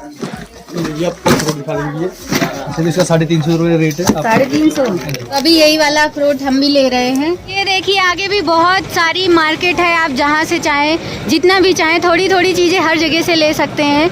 ये आपको अखरोट दिखा देंगे, ये इसका 350 रुपये रेट है। 350। अभी यही वाला अखरोट हम भी ले रहे हैं। ये देखिए आगे भी बहुत सारी मार्केट है, आप जहाँ से चाहें जितना भी चाहें थोड़ी थोड़ी चीज़ें हर जगह से ले सकते हैं।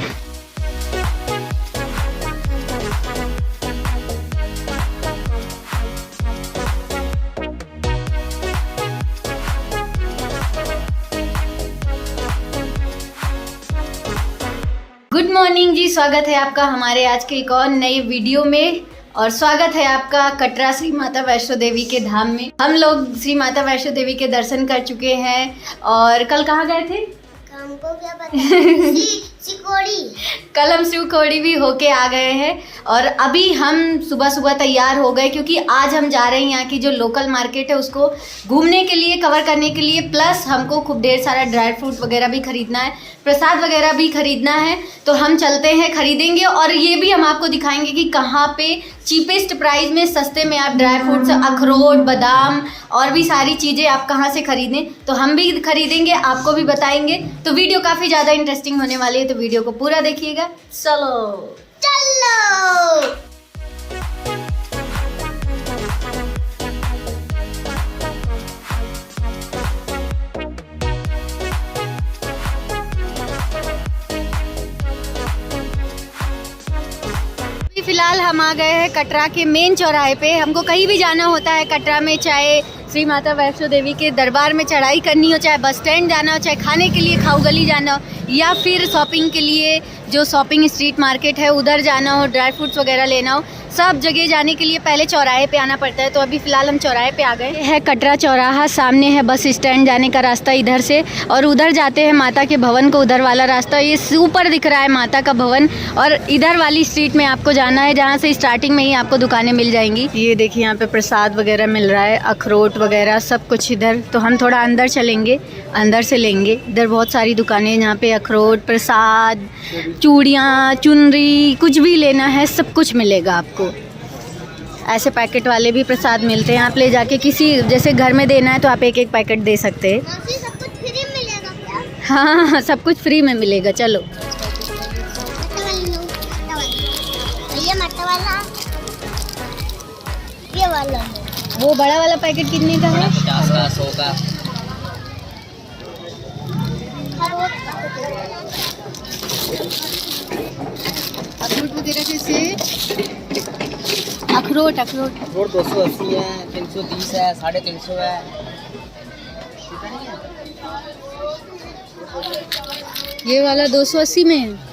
गुड मॉर्निंग जी, स्वागत है आपका हमारे आज के एक और नई वीडियो में और स्वागत है आपका कटरा श्री माता वैष्णो देवी के धाम में। हम लोग श्री माता वैष्णो देवी के दर्शन कर चुके हैं और कल कहाँ गए थे? हमको क्या पता। सिकोड़ी। कल हम शिवखोड़ी भी होके आ गए हैं और अभी हम सुबह सुबह तैयार हो गए क्योंकि आज हम जा रहे हैं यहाँ की जो लोकल मार्केट है उसको घूमने के लिए, कवर करने के लिए, प्लस हमको खूब ढेर सारा ड्राई फ्रूट वगैरह भी खरीदना है, प्रसाद वगैरह भी खरीदना है। तो हम चलते हैं, खरीदेंगे और ये भी हम आपको दिखाएंगे कि कहाँ पे चीपेस्ट प्राइस में सस्ते में आप ड्राई फ्रूट्स, अखरोट, बादाम और भी सारी चीज़ें आप कहाँ से खरीदें। तो हम भी खरीदेंगे, आपको भी बताएंगे। तो वीडियो काफ़ी ज़्यादा इंटरेस्टिंग होने वाली है, तो वीडियो को पूरा देखिएगा। चलो चलो। फिलहाल हम आ गए हैं कटरा के मेन चौराहे पे। हमको कहीं भी जाना होता है कटरा में, चाहे श्री माता वैष्णो देवी के दरबार में चढ़ाई करनी हो, चाहे बस स्टैंड जाना हो, चाहे खाने के लिए खाऊ गली जाना हो या फिर शॉपिंग के लिए जो शॉपिंग स्ट्रीट मार्केट है उधर जाना हो, ड्राई फ्रूट्स वगैरह लेना हो, सब जगह जाने के लिए पहले चौराहे पे आना पड़ता है। तो अभी फ़िलहाल हम चौराहे पे आ गए है। कटरा चौराहा, सामने है बस स्टैंड जाने का रास्ता इधर से और उधर जाते हैं माता के भवन को, उधर वाला रास्ता ये ऊपर दिख रहा है माता का भवन। और इधर वाली स्ट्रीट में आपको जाना है जहाँ से स्टार्टिंग में ही आपको दुकानें मिल जाएंगी। ये देखिए यहाँ पे प्रसाद वगैरह मिल रहा है, अखरोट वगैरह सब कुछ इधर। तो हम थोड़ा अंदर चलेंगे, अंदर से लेंगे। इधर बहुत सारी दुकानें यहाँ पे अखरोट, प्रसाद, चूड़ियाँ, चुनरी, कुछ भी लेना है सब कुछ मिलेगा आपको। ऐसे पैकेट वाले भी प्रसाद मिलते हैं, आप ले जाके किसी जैसे घर में देना है तो आप एक एक पैकेट दे सकते हैं। सब कुछ फ्री मिलेगा क्या? हाँ, सब कुछ फ्री में मिलेगा। चलो ये मट्टा वाला, ये वाला। वो बड़ा वाला पैकेट कितने का है? 50 का, 100 का। अखरोट वगैरह कैसे? अखरोट 280 है, 330 है, 350 है। ये वाला 280 में है।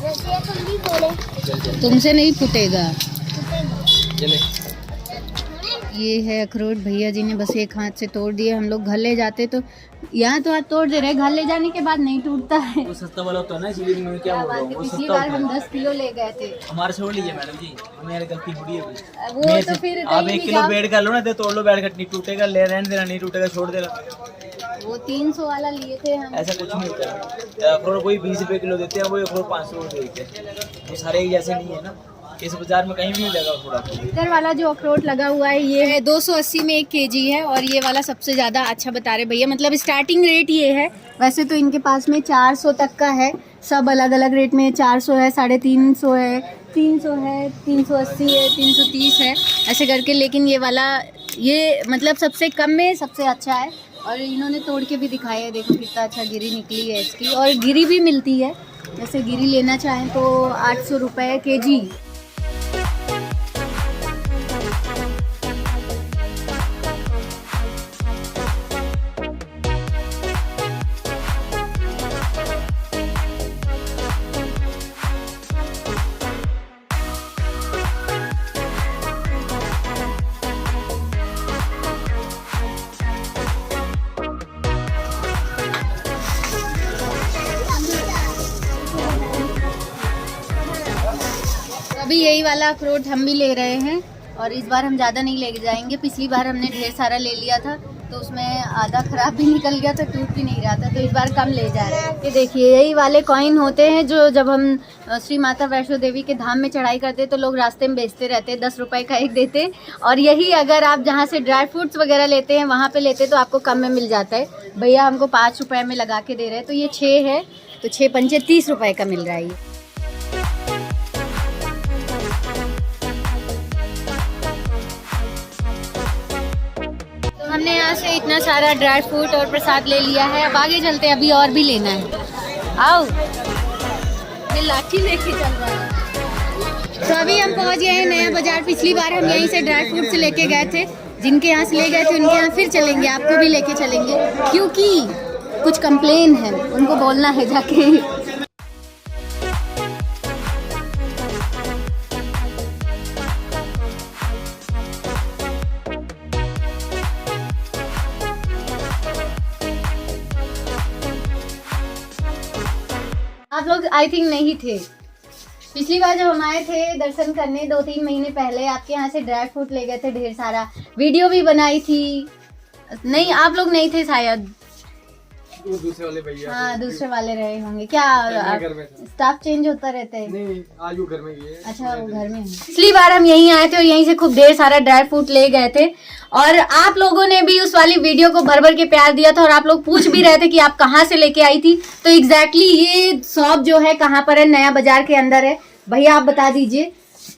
जैसे तुम भी बोले। तुमसे नहीं फूटेगा। चले। ये है अखरोट, भैया जी ने बस एक हाथ से तोड़ दिए। हम लोग घर ले जाते तो यहाँ तो हाथ तोड़ दे रहे, घर ले जाने के बाद नहीं टूटता है। वो सस्ता वाला होता है ना, इसलिए मैं क्या बोल रहा हूँ, वो पिछली सस्ता बार होता हम है। 10 किलो ले गए थे। हमारे से वो लीजिए मैडम जी, हमें गलती थोड़ी है वो मेरे तो से। फिर आप कहीं 1 भी किलो जाओ। बेड कर लो ना, तो तोड़ लो, बैठ कर नहीं टूटेगा, ले रहने देना, नहीं टूटेगा छोड़ देना। वो 300 वाला लिए थे हम। ऐसा कुछ नहीं होता है। अखरोट कोई 20 रुपये किलो देते हैं, वो अखरोट 500 रुपये देते हैं। तो सारे एक जैसे नहीं है ना, इस बाजार में कहीं भी मिलेगा अखरोट। इधर वाला जो अखरोट लगा हुआ है ये है 280 में 1 kg है और ये वाला सबसे ज़्यादा अच्छा बता रहे भैया, मतलब स्टार्टिंग रेट ये है। वैसे तो इनके पास में 400 तक का है, सब अलग अलग रेट में। 400 है, 350 है, 300 है, 380 है, 330 है, ऐसे करके। लेकिन ये वाला ये मतलब सबसे कम में सबसे अच्छा है और इन्होंने तोड़ के भी दिखाया है। देखो कितना अच्छा गिरी निकली है इसकी, और गिरी भी मिलती है। जैसे गिरी लेना चाहें तो 800 रुपये kg। अभी यही वाला अखरोट हम भी ले रहे हैं और इस बार हम ज़्यादा नहीं लेके जाएंगे। पिछली बार हमने ढेर सारा ले लिया था तो उसमें आधा खराब भी निकल गया था, टूट भी नहीं रहा था, तो इस बार कम ले जा रहे हैं। ये देखिए यही वाले कॉइन होते हैं जो जब हम श्री माता वैष्णो देवी के धाम में चढ़ाई करते तो लोग रास्ते में बेचते रहते हैं, 10 रुपए का एक देते। और यही अगर आप जहाँ से ड्राई फ्रूट्स वगैरह लेते हैं वहाँ पे लेते तो आपको कम में मिल जाता है। भैया हमको 5 रुपए में लगा के दे रहे हैं, तो ये 6 है, तो 6 पंचे 30 रुपए का मिल रहा है ये। हमने यहाँ से इतना सारा ड्राई फ्रूट और प्रसाद ले लिया है, अब आगे चलते हैं, अभी और भी लेना है। आओ, ये लाठी लेके चल रहा है। तो अभी हम पहुँच गए हैं नया बाजार। पिछली बार हम यहीं से ड्राई फ्रूट से लेके गए थे, जिनके यहाँ से ले गए थे उनके यहाँ फिर चलेंगे, आपको भी लेके चलेंगे, क्योंकि कुछ कंप्लेन है, उनको बोलना है जाके। आप लोग आई थिंक नहीं थे पिछली बार जब हम आए थे दर्शन करने 2-3 महीने पहले, आपके यहाँ से ड्राई फ्रूट ले गए थे ढेर सारा, वीडियो भी बनाई थी। नहीं, आप लोग नहीं थे शायद, वो दूसरे वाले भैया। हाँ, दूसरे वाले रहे होंगे। क्या स्टाफ चेंज होता रहता है? नहीं, आज वो घर में ही है। अच्छा, वो घर में है। पिछली बार हम यहीं आए थे और यहीं से खूब ढेर सारा ड्राई फ्रूट ले गए थे, और आप लोगों ने भी उस वाली वीडियो को भर भर के प्यार दिया था, और आप लोग पूछ भी रहे थे कि आप कहाँ से लेके आई थी। तो एग्जैक्टली ये शॉप जो है कहाँ पर है, नया बाजार के अंदर है। भैया आप बता दीजिए,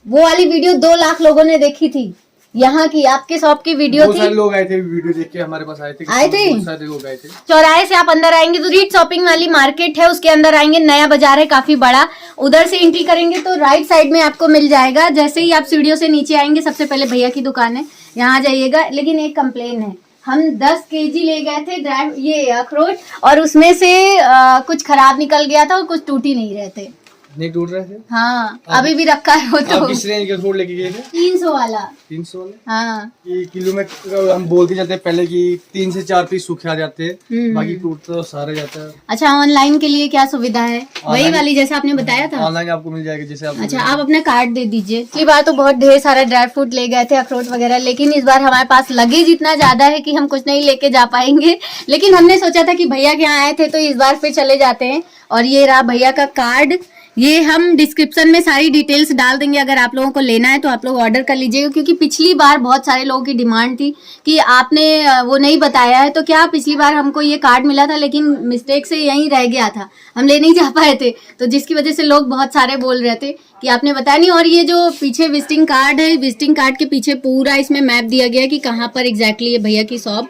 वो वाली वीडियो 2 लाख लोगों ने देखी थी, यहाँ की आपके शॉप की वीडियो थी। बहुत सारे लोग आए थे वीडियो देख के, हमारे पास आए थे। बहुत सारे लोग आए थे। चौराहे से आप अंदर आएंगे तो रीट शॉपिंग वाली मार्केट है, उसके अंदर आएंगे, नया बाजार है काफी बड़ा। उधर से एंट्री करेंगे तो राइट साइड में आपको मिल जाएगा। जैसे ही आप सीढ़ियों से नीचे आएंगे, सबसे पहले भैया की दुकान है, यहाँ जाइएगा। लेकिन एक कंप्लेन है, हम 10 केजी ले गए थे ड्राई ये अखरोट, और उसमें से कुछ खराब निकल गया था और कुछ टूट ही नहीं रहे थे। नहीं टूट रहे थे? हाँ, अभी भी रखा है वो। तो किस रेंज के अखरोट लेके गए थे? 300 वाला। 300 वाले? हाँ, किलो में हम बोलते जाते हैं पहले कि 3 से 4 पीस सूखे आ जाते हैं, बाकी टूटते तो सारे जाता है। अच्छा, ऑनलाइन के लिए क्या सुविधा है? वही वाली जैसे आपने बताया था, ऑनलाइन आपको मिल जाएगा जैसे आप। अच्छा, आप अपना कार्ड दे दीजिए। पिछली बार तो बहुत ढेर सारा ड्राई फ्रूट ले गए थे, अखरोट वगैरह, लेकिन इस बार हमारे पास लगेज इतना ज्यादा है कि हम कुछ नहीं लेके जा पाएंगे। लेकिन हमने सोचा था कि भैया के यहाँ आए थे तो इस बार फिर चले जाते हैं। और ये रहा भैया का कार्ड, ये हम डिस्क्रिप्शन में सारी डिटेल्स डाल देंगे, अगर आप लोगों को लेना है तो आप लोग ऑर्डर कर लीजिएगा। क्योंकि पिछली बार बहुत सारे लोगों की डिमांड थी कि आपने वो नहीं बताया है, तो क्या पिछली बार हमको ये कार्ड मिला था लेकिन मिस्टेक से यहीं रह गया था, हम ले नहीं जा पाए थे, तो जिसकी वजह से लोग बहुत सारे बोल रहे थे कि आपने बताया नहीं। और ये जो पीछे विजिटिंग कार्ड है, विजिटिंग कार्ड के पीछे पूरा इसमें मैप दिया गया है कि कहाँ पर एग्जैक्टली है भैया की शॉप,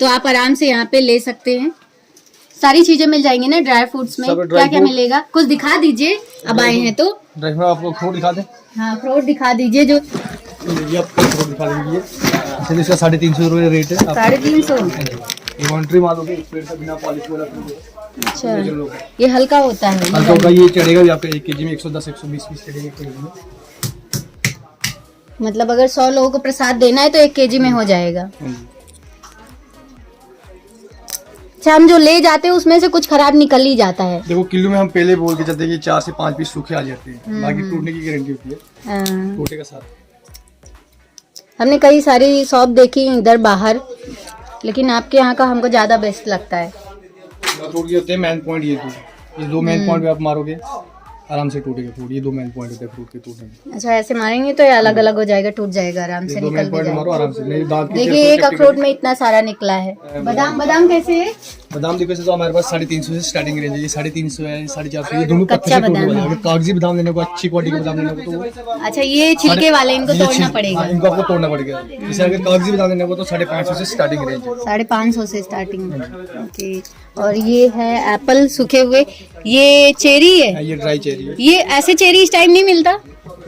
तो आप आराम से यहाँ पे ले सकते हैं। सारी चीजें मिल जाएंगी ना ड्राई फ्रूट्स में? क्या क्या मिलेगा कुछ दिखा दीजिए, अब आए हैं तो। ड्राई फ्रूट आपको फ्रूट दिखा दें? हाँ, फ्रूट दिखा दीजिए। जो ये आपको फ्रूट दिखा देंगे, चलिए इसका 350 रुपये रेट है। 350? ये मॉन्ट्री माल होगी, पेड़ से बिना पॉलिश वाला फ्रूट। अच्छा, ये हल्का होता है? हल्का होगा, ये चढ़ेगा भी आपका 1 केजी में 110-120 पीस चढ़ेगा 1 केजी में। मतलब अगर 100 लोगों को प्रसाद देना है तो 1 केजी में हो जाएगा। अच्छा, हम जो ले जाते हैं उसमें से कुछ खराब निकल ही जाता है? देखो किलो में हम पहले बोल के चलते हैं कि 4 से 5 पीस सूखे आ जाते हैं, बाकी टूटने की गारंटी होती है, टूटेगा साथ। हमने कई सारी शॉप देखी इधर बाहर, लेकिन आपके यहाँ का हमको ज्यादा बेस्ट लगता है। टूट होते हैं मेन पॉइंट, ये 2 मेन पॉइंट पे आप मारोगे आराम से टूटेगा फ्रूट। ये 2 मेन पॉइंट होते हैं फ्रूट के टूटने। अच्छा, ऐसे मारेंगे तो अलग अलग हो जाएगा, टूट जाएगा आराम से, निकल भी जाएगा। मारो आराम से। देखिए एक अखरोट में इतना सारा निकला है। बादाम कैसे है? बादाम देखो तो हमारे पास 350 से स्टार्टिंग रेंज है, ये 350 है, 450 है, ये दोनों कच्चा बादाम है। कागजी बादाम लेने को, अच्छी क्वालिटी का बादाम लेने को तो अच्छा, ये छिलके वाले इनको तोड़ना पड़ेगा? इनको आपको तोड़ना पड़ेगा। जैसे अगर कागजी बादाम लेने को तो 550 से स्टार्टिंग रेंज है। 550 से स्टार्टिंग। ओके, और ये है एप्पल सूखे हुए, ये चेरी है? ये ड्राई चेरी है। ये ऐसे चेरी इस टाइम नहीं मिलता?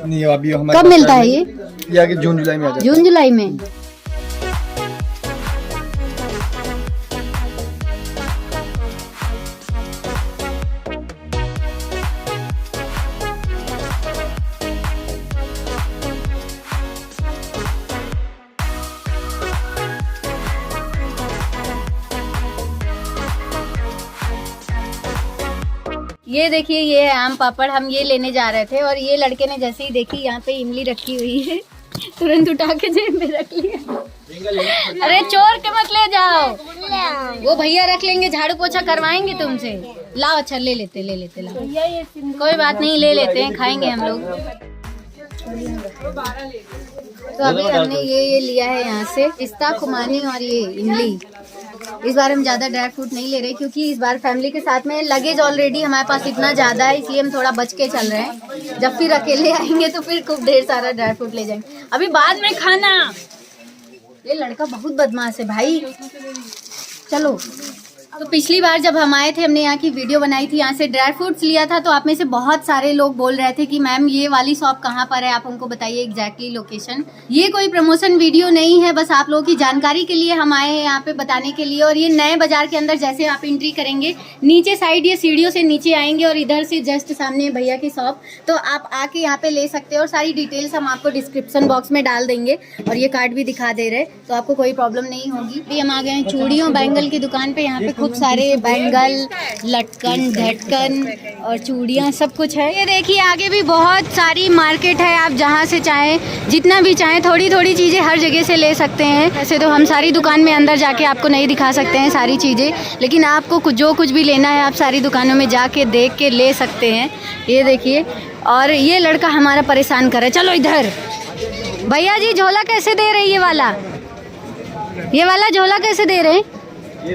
नहीं, अभी हमारे कब मिलता है ये? आगे जून जुलाई में आ जाता है। जून जुलाई में? ये देखिए, ये है आम पापड़, हम ये लेने जा रहे थे और ये लड़के ने जैसे ही देखी यहाँ पे इमली रखी हुई है तुरंत उठा के जेब में रख लिया। अरे चोर के मत ले जाओ, वो भैया रख लेंगे, झाड़ू पोछा करवाएंगे तुमसे। लाओ अच्छा ले लेते लाओ, कोई बात नहीं, ले लेते हैं, खाएंगे हम लोग। तो अभी हमने ये लिया है यहाँ से पिस्ता, खुमानी और ये इमली। इस बार हम ज़्यादा ड्राई फ्रूट नहीं ले रहे क्योंकि इस बार फैमिली के साथ में लगेज ऑलरेडी हमारे पास इतना ज़्यादा है, इसलिए हम थोड़ा बच के चल रहे हैं। जब फिर अकेले आएंगे तो फिर खूब ढेर सारा ड्राई फ्रूट ले जाएंगे। अभी बाद में खाना। ये लड़का बहुत बदमाश है भाई। चलो, तो पिछली बार जब हम आए थे हमने यहाँ की वीडियो बनाई थी, यहाँ से ड्राई फ्रूट्स लिया था, तो आप में से बहुत सारे लोग बोल रहे थे कि मैम ये वाली शॉप कहाँ पर है, आप हमको बताइए एग्जैक्टली लोकेशन। ये कोई प्रमोशन वीडियो नहीं है, बस आप लोगों की जानकारी के लिए हम आए हैं यहाँ पे बताने के लिए। और ये नए बाजार के अंदर जैसे आप एंट्री करेंगे, नीचे साइड ये सीढ़ियों से नीचे आएंगे और इधर से जस्ट सामने भैया की शॉप, तो आप आके यहाँ पे ले सकते हो। और सारी डिटेल्स हम आपको डिस्क्रिप्शन बॉक्स में डाल देंगे और ये कार्ड भी दिखा दे रहे, तो आपको कोई प्रॉब्लम नहीं होगी। अभी हम आ गए हैं चूड़ियों बैंगल की दुकान पे। यहाँ पे खूब सारे बैंगल, लटकन, ढटकन और चूड़ियाँ सब कुछ है। ये देखिए आगे भी बहुत सारी मार्केट है, आप जहाँ से चाहें जितना भी चाहें थोड़ी थोड़ी चीज़ें हर जगह से ले सकते हैं। ऐसे तो हम सारी दुकान में अंदर जाके आपको नहीं दिखा सकते हैं सारी चीज़ें, लेकिन आपको जो कुछ भी लेना है आप सारी दुकानों में जाके देख के ले सकते हैं। ये देखिए, और ये लड़का हमारा परेशान कर रहा है। चलो इधर भैया जी, झोला कैसे दे रहे हैं? ये वाला झोला कैसे दे रहे हैं? ये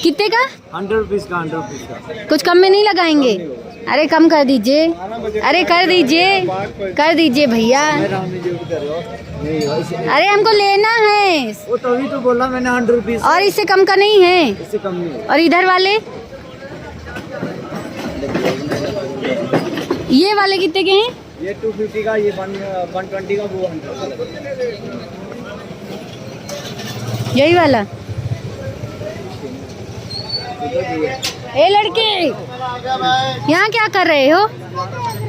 कितने का? 100 रुपीज़ का, 100 रुपीज़ का। कुछ कम में नहीं लगाएंगे? अरे कम कर दीजिए, अरे कर दीजिए भैया। अरे हमको लेना है। वो तभी तो बोला मैंने 100 रुपीज़। और इससे कम का नहीं है? इससे कम नहीं। और इधर वाले, ये वाले कितने के हैं? ये 250 का, ये 120 का, वो 100। यही वाला। ए लड़के, यहाँ क्या कर रहे हो?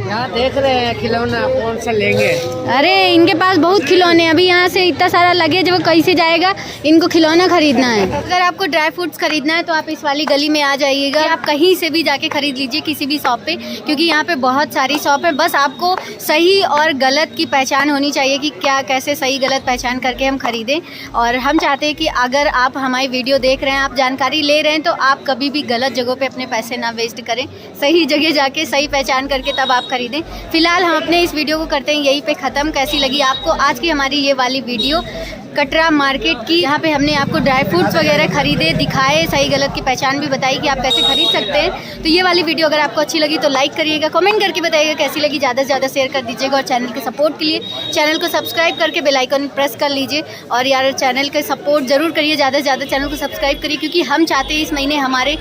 यहाँ देख रहे हैं खिलौना कौन सा लेंगे। अरे इनके पास बहुत खिलौने, अभी यहाँ से इतना सारा लगेज वो कैसे जाएगा, इनको खिलौना खरीदना है। अगर आपको ड्राई फ्रूट्स खरीदना है तो आप इस वाली गली में आ जाइएगा। आप कहीं से भी जाके खरीद लीजिए किसी भी शॉप पे, क्योंकि यहाँ पे बहुत सारी शॉप है। बस आपको सही और गलत की पहचान होनी चाहिए कि क्या कैसे सही गलत पहचान करके हम खरीदें। और हम चाहते हैं कि अगर आप हमारी वीडियो देख रहे हैं, आप जानकारी ले रहे हैं, तो आप कभी भी गलत जगहों पे अपने पैसे ना वेस्ट करें। सही जगह जाके सही पहचान करके तब आप खरीदें। फिलहाल हम अपने इस वीडियो को करते हैं यहीं पे ख़त्म। कैसी लगी आपको आज की हमारी ये वाली वीडियो कटरा मार्केट की? यहाँ पे हमने आपको ड्राई फ्रूट्स वगैरह खरीदे, दिखाए, सही गलत की पहचान भी बताई कि आप कैसे खरीद सकते हैं। तो ये वाली वीडियो अगर आपको अच्छी लगी तो लाइक करिएगा, कमेंट करके बताइएगा कैसी लगी, ज़्यादा से ज़्यादा शेयर कर दीजिएगा। और चैनल के सपोर्ट के लिए चैनल को सब्सक्राइब करके बेल आइकन प्रेस कर लीजिए। और यार चैनल का सपोर्ट ज़रूर करिए, ज़्यादा से ज़्यादा चैनल को सब्सक्राइब करिए, क्योंकि हम चाहते हैं इस महीने हमारे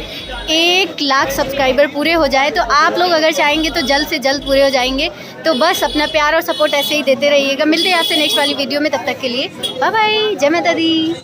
1 लाख सब्सक्राइबर पूरे हो जाए। तो आप लोग अगर चाहेंगे तो जल्द से जल्द पूरे हो जाएंगे। तो बस अपना प्यार और सपोर्ट ऐसे ही देते रहिएगा। मिलते हैं आपसे नेक्स्ट वाली वीडियो में, तब तक के लिए बाय बाय, जय माता दी।